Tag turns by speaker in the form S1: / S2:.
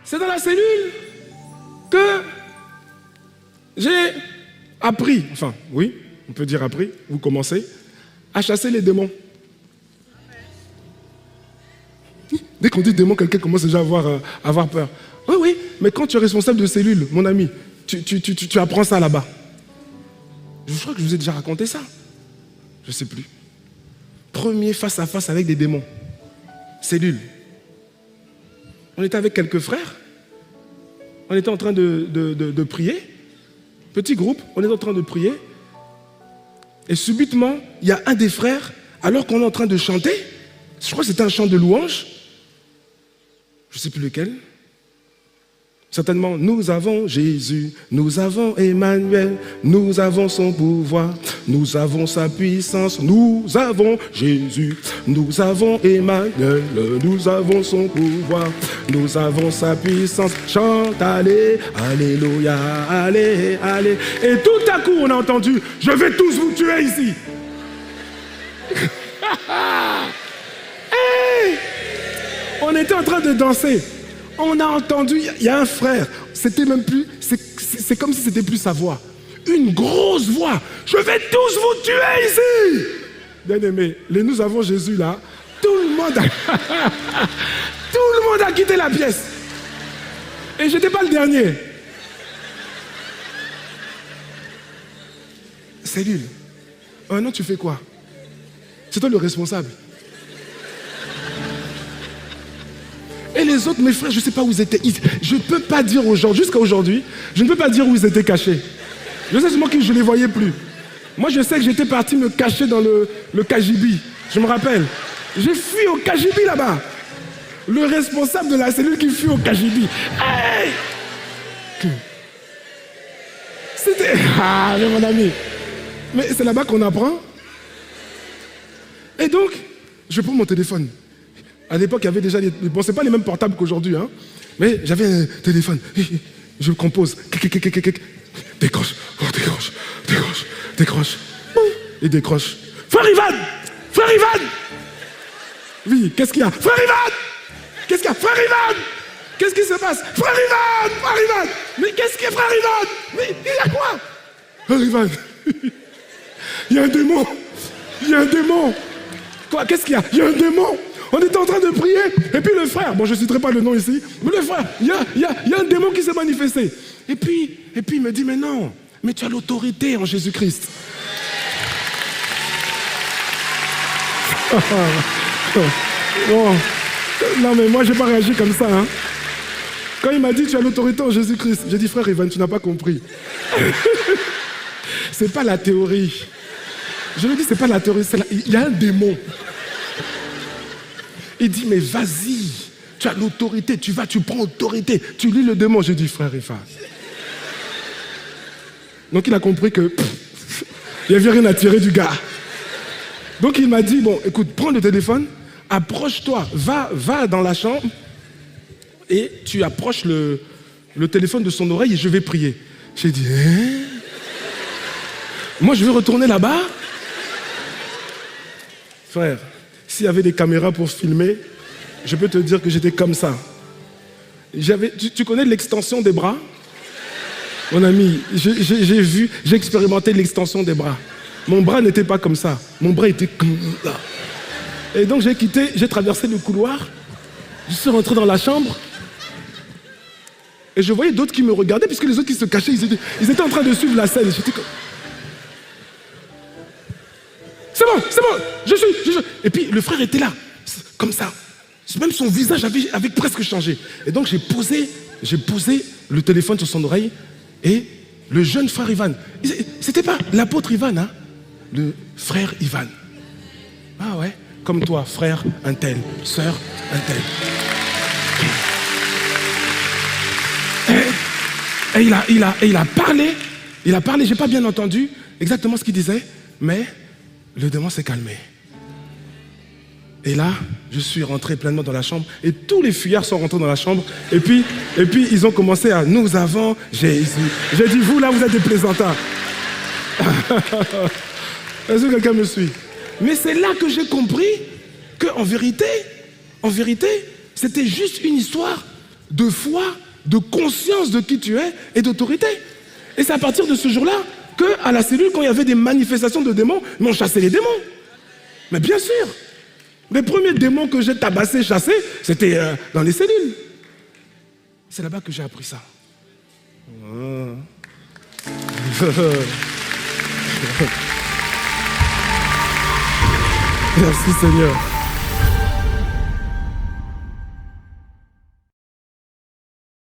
S1: C'est dans la cellule que j'ai appris, enfin, oui, on peut dire appris, vous commencez, à chasser les démons. Dès qu'on dit démon, quelqu'un commence déjà à avoir peur. Oui, oui, mais quand tu es responsable de cellule, mon ami, tu apprends ça là-bas. Je crois que je vous ai déjà raconté ça. Je ne sais plus. Premier face à face avec des démons. Cellule. On était avec quelques frères. On était en train de prier. Petit groupe, on est en train de prier. Et subitement, il y a un des frères, alors qu'on est en train de chanter, je crois que c'était un chant de louange, je ne sais plus lequel. Certainement, nous avons Jésus, nous avons Emmanuel, nous avons son pouvoir, nous avons sa puissance, nous avons Jésus, nous avons Emmanuel, nous avons son pouvoir, nous avons sa puissance. Chante, allez, alléluia, allez, allez. Et tout à coup, on a entendu, je vais tous vous tuer ici. Hey! On était en train de danser. On a entendu, il y a un frère, c'était même plus, c'est comme si c'était plus sa voix. Une grosse voix. Je vais tous vous tuer ici. Bien aimé, nous avons Jésus là. Tout le monde a quitté la pièce. Et je n'étais pas le dernier. Cellule. Non, tu fais quoi? C'est toi le responsable. Et les autres, mes frères, je ne sais pas où ils étaient. Je ne peux pas dire aujourd'hui, jusqu'à aujourd'hui, je ne peux pas dire où ils étaient cachés. Je sais seulement que je ne les voyais plus. Moi, je sais que j'étais parti me cacher dans le KGB. Je me rappelle. J'ai fui au KGB là-bas. Le responsable de la cellule qui fuit au KGB. Hey! C'était... Ah, mais mon ami. Mais c'est là-bas qu'on apprend. Et donc, je prends mon téléphone. À l'époque, il y avait déjà des... Bon, c'est pas les mêmes portables qu'aujourd'hui, hein. Mais j'avais un téléphone. Je compose. Décroche. Oh, décroche. Décroche. Décroche. Et décroche. Frère Ivan! Frère Ivan! Oui, qu'est-ce qu'il y a? Frère Ivan! Qu'est-ce qu'il y a? Frère Ivan! Qu'est-ce qui se passe? Frère Ivan! Frère Ivan! Mais qu'est-ce qu'il y a, frère Ivan? Mais il y a quoi? Frère Ivan! Il y a un démon! Il y a un démon! Quoi? Qu'est-ce qu'il y a? Il y a un démon! On était en train de prier, et puis le frère, bon je ne citerai pas le nom ici, mais le frère, il y a un démon qui s'est manifesté. Et puis il me dit, mais non, mais tu as l'autorité en Jésus-Christ. Non mais moi je n'ai pas réagi comme ça. Hein. Quand il m'a dit, tu as l'autorité en Jésus-Christ, j'ai dit, frère Ivan, tu n'as pas compris. C'est pas la théorie. Je lui ai dit, c'est pas la théorie, il y a un démon. Il dit, mais vas-y, tu as l'autorité, tu prends autorité, tu lis le démon. J'ai dit, frère Ivan. Donc il a compris que il n'y avait rien à tirer du gars. Donc il m'a dit, bon, écoute, prends le téléphone, approche-toi, va dans la chambre et tu approches le téléphone de son oreille et je vais prier. J'ai dit, hein? Moi je vais retourner là-bas. Frère, s'il y avait des caméras pour filmer, je peux te dire que j'étais comme ça. Tu connais l'extension des bras? Mon ami, j'ai expérimenté l'extension des bras. Mon bras n'était pas comme ça. Mon bras était comme ça. Et donc j'ai traversé le couloir. Je suis rentré dans la chambre. Et je voyais d'autres qui me regardaient, puisque les autres qui se cachaient, ils étaient en train de suivre la scène. J'étais comme... C'est bon, je suis. Et puis le frère était là, comme ça. Même son visage avait presque changé. Et donc j'ai posé le téléphone sur son oreille et le jeune frère Ivan, c'était pas l'apôtre Ivan, hein, le frère Ivan. Ah ouais, comme toi, frère un tel, sœur un tel. Et il a parlé, j'ai pas bien entendu exactement ce qu'il disait, mais le démon s'est calmé. Et là, je suis rentré pleinement dans la chambre et tous les fuyards sont rentrés dans la chambre et puis ils ont commencé à « Nous avons Jésus ». J'ai dit « Vous là, vous êtes des plaisantins ». Est-ce que quelqu'un me suit? Mais c'est là que j'ai compris qu'en vérité, c'était juste une histoire de foi, de conscience de qui tu es et d'autorité. Et c'est à partir de ce jour-là qu'à la cellule, quand il y avait des manifestations de démons, on chassait les démons. Mais bien sûr, les premiers démons que j'ai tabassés, chassés, c'était dans les cellules. C'est là-bas que j'ai appris ça. Merci Seigneur.